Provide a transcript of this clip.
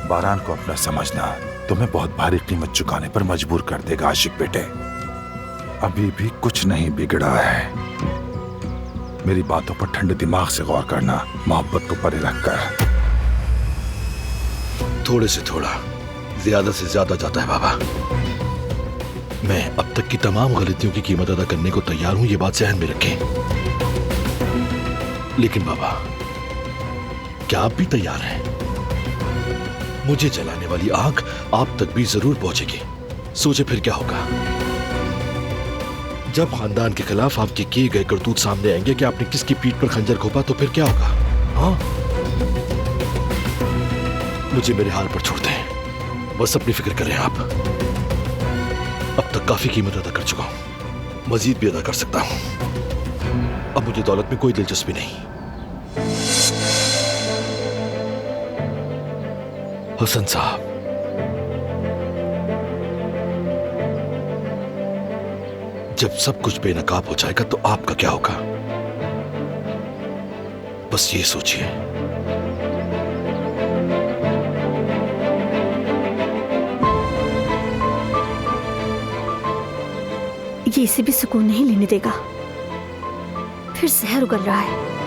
बारान को अपना समझना तुम्हें बहुत भारी कीमत चुकाने पर मजबूर कर देगा आशिक बेटे। अभी भी कुछ नहीं बिगड़ा है। मेरी बातों पर ठंडे दिमाग से गौर करना, मोहब्बत को परे रखकर। थोड़े से थोड़ा, ज्यादा से ज्यादा जाता है बाबा। मैं अब तक की तमाम गलतियों की कीमत अदा करने को तैयार हूं, ये बात ज़हन में रखें। लेकिन बाबा, क्या आप भी तैयार हैं? मुझे जलाने वाली आग आप तक भी जरूर पहुंचेगी। सोचे फिर क्या होगा जब खानदान के खिलाफ आपके किए गए करतूत सामने आएंगे कि आपने किसकी पीठ पर खंजर घोंपा, तो फिर क्या होगा? हाँ, मुझे मेरे हाल पर छोड़ दें, बस अपनी फिक्र करें आप। अब तक काफी कीमत अदा कर चुका हूं, मजीद भी अदा कर सकता हूं। अब मुझे दौलत में कोई दिलचस्पी नहीं। हसन साहब, जब सब कुछ बेनकाब हो जाएगा तो आपका क्या होगा? बस ये सोचिए। ये इसे भी सुकून नहीं लेने देगा। फिर जहर उगल रहा है।